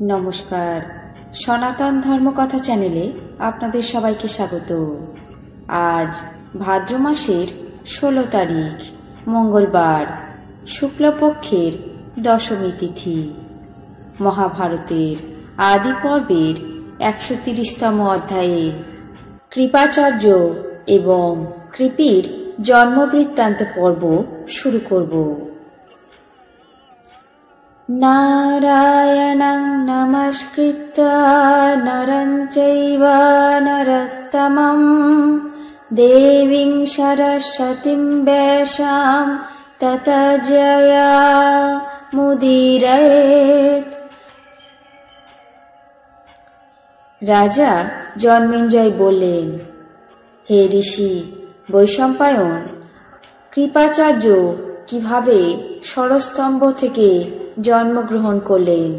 নমস্কার, সনাতন ধর্মকথা চ্যানেলে আপনাদের সবাইকে স্বাগত। আজ ভাদ্র মাসের 16 তারিখ মঙ্গলবার, শুক্লপক্ষের দশমী তিথি। মহাভারতের আদি পর্বের 130তম অধ্যায়ে কৃপাচার্য এবং কৃপির জন্মবৃত্তান্ত পর্ব শুরু করব। নারায়ণং নমস্কৃত্য নরং চৈব নরোত্তমং দেবীং সরস্বতীং ব্যাসাং ততো জয়মুদীরয়েৎ। রাজা জন্মেঞ্জয় বললেন, হে ঋষি বৈশম্পায়ন, কৃপাচার্য কিভাবে স্বরস্তম্ভ থেকে জন্মগ্রহণ করলেন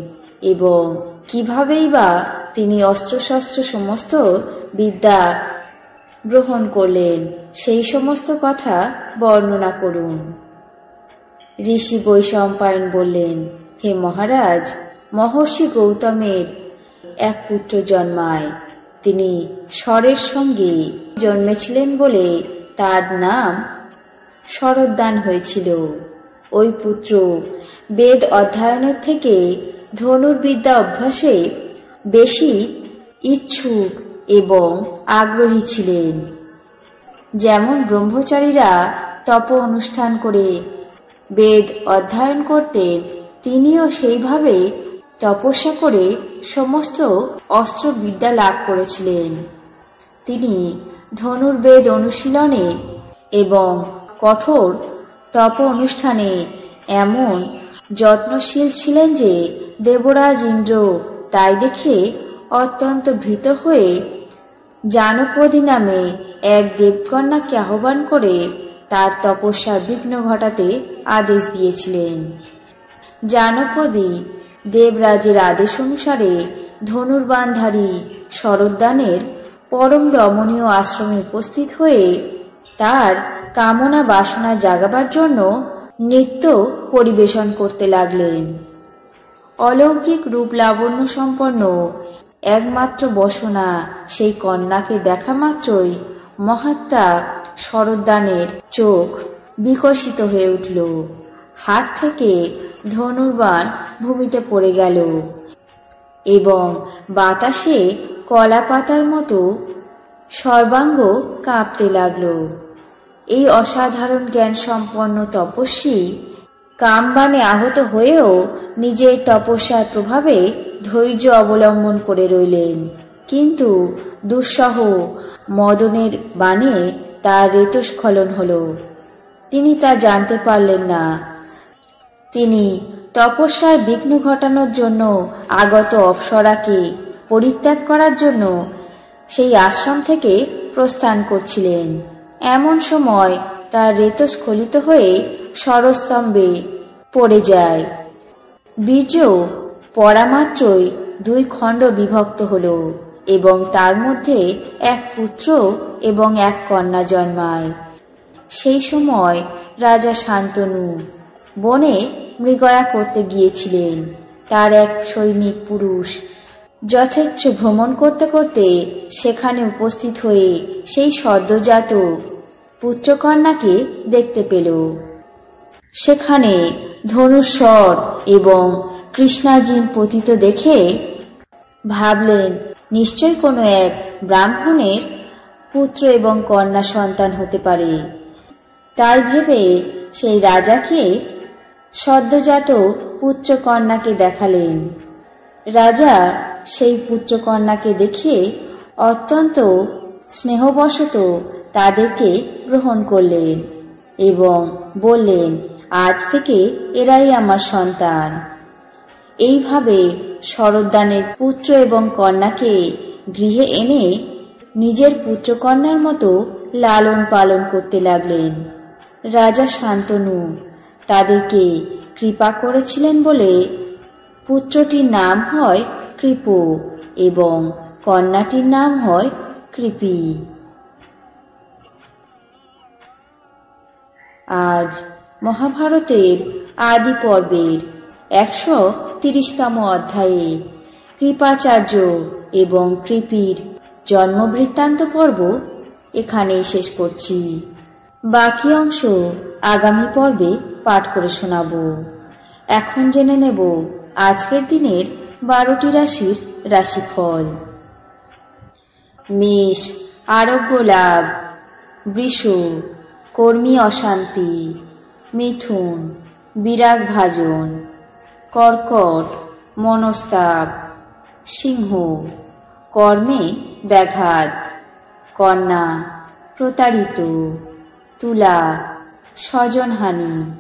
এবং কিভাবেই বা তিনি অস্ত্রশস্ত্র সমস্ত বিদ্যা গ্রহণ করলেন, সেই সমস্ত কথা বর্ণনা করুন। ঋষি বৈশম্পায়ন বললেন, হে মহারাজ, মহর্ষি গৌতমের এক পুত্র জন্মায়। তিনি স্বরের সঙ্গে জন্মেছিলেন বলে তার নাম শরদ্দান হয়েছিল। ওই পুত্র বেদ অধ্যয়নের থেকে ধনুর্বিদ্যা অভ্যাসে বেশি ইচ্ছুক এবং আগ্রহী ছিলেন। যেমন ব্রহ্মচারীরা তপ অনুষ্ঠান করে বেদ অধ্যয়ন করতেন, তিনিও সেইভাবে তপস্যা করে সমস্ত অস্ত্রবিদ্যা লাভ করেছিলেন। তিনি ধনুর্বেদ অনুশীলনে এবং কঠোর তপ অনুষ্ঠানে এমন যত্নশীল ছিলেন যে দেবরাজ ইন্দ্র তাই দেখে অত্যন্ত ভীত হয়ে জানপদী নামে এক দেবকন্যাকে আহ্বান করে তার তপস্যার বিঘ্ন ঘটাতে আদেশ দিয়েছিলেন। জানপদী দেবরাজের আদেশ অনুসারে ধনুর্বাণধারী শরদ্দানের পরম রমণীয় আশ্রমে উপস্থিত হয়ে তার কামনা বাসনা জাগাবার জন্য নৃত্য পরিবেশন করতে লাগলেন। অলৌকিক রূপ লাবণ্য সম্পন্ন একমাত্র বসনা সেই কন্যাকে দেখা মাত্রই মহাত্মা শরদ্দানের চোখ বিকশিত হয়ে উঠল। হাত থেকে ধনুর্বাণ ভূমিতে পড়ে গেল এবং বাতাসে কলা পাতার মতো সর্বাঙ্গ কাঁপতে লাগল। এই অসাধারণ জ্ঞান সম্পন্ন তপস্বী কামবাণে আহত হয়েও নিজের তপস্যার প্রভাবে ধৈর্য অবলম্বন করে রইলেন, কিন্তু দুঃসহ মদনের বাণে তার রেতস্খলন হল। তিনি তা জানতে পারলেন না। তিনি তপস্যায় বিঘ্ন ঘটানোর জন্য আগত অপ্সরাকে পরিত্যাগ করার জন্য সেই আশ্রম থেকে প্রস্থান করছিলেন। এমন সময় তার রেতস্খলিত হয়ে স্বরস্তম্ভে পড়ে যায়। বীর্য পড়া মাত্রই 2 খণ্ড বিভক্ত হল এবং তার মধ্যে এক পুত্র এবং এক কন্যা জন্মায়। সেই সময় রাজা শান্তনু বনে মৃগয়া করতে গিয়েছিলেন। তার এক সৈনিক পুরুষ যথেচ্ছ ভ্রমণ করতে করতে সেখানে উপস্থিত হয়ে সেই সদ্যজাত পুত্রকন্যাকে দেখতে পেল। সেখানে ধনুস্বর এবং কৃষ্ণাজিম পতিত দেখে ভাবলেন, নিশ্চয় কোনো এক ব্রাহ্মণের পুত্র এবং কন্যা সন্তান হতে পারে। তাই ভেবে সেই রাজাকে সদ্যজাত পুত্রকন্যাকে দেখালেন। রাজা সেই পুত্রকন্যাকে দেখে অত্যন্ত স্নেহবশত তাদেরকে গ্রহণ করলেন এবং বললেন, আজ থেকে এরাই আমার সন্তান। এইভাবে শরদ্দানের পুত্র এবং কন্যাকে গৃহে এনে নিজের পুত্রকন্যার মতো লালন পালন করতে লাগলেন। রাজা শান্তনু তাদেরকে কৃপা করেছিলেন বলে পুত্রটির নাম হয় কৃপ এবং কন্যাটির নাম হয় কৃপি। আজ মহাভারতের আদি পর্বের 130তম অধ্যায়ে কৃপাচার্য এবং কৃপির জন্মবৃত্তান্ত পর্ব এখানেই শেষ করছি। বাকি অংশ আগামী পর্বে পাঠ করে শোনাব। এখন জেনে নেব আজকের দিনের 12টি রাশির রাশিফল। মেষ, আরোগ্য লাভ। বৃষ, কর্মী অশান্তি। মিথুন, বিরাগ ভাজন। কর্কট, মনস্তাপ। সিংহ, কর্মে ব্যাঘাত। কন্যা, প্রতারিত। তুলা, স্বজনহানি।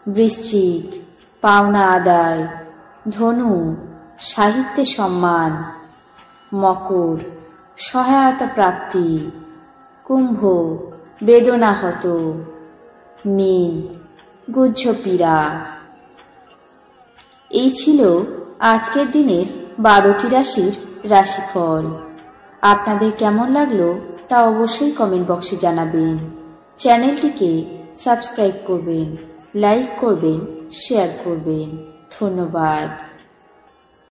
বৃশ্চিক, পাওনা আদায়। ধনু, সাহিত্যে সম্মান। মকর, সহায়তা প্রাপ্তি। কুম্ভ, বেদনাহত। মীন, গুহ্য পীড়া। এই ছিল আজকের দিনের 12টি রাশির রাশিফল। আপনাদের কেমন লাগলো তা অবশ্যই কমেন্ট বক্সে জানাবেন। চ্যানেলটিকে সাবস্ক্রাইব করবেন, লাইক করবেন, শেয়ার করবেন। ধন্যবাদ।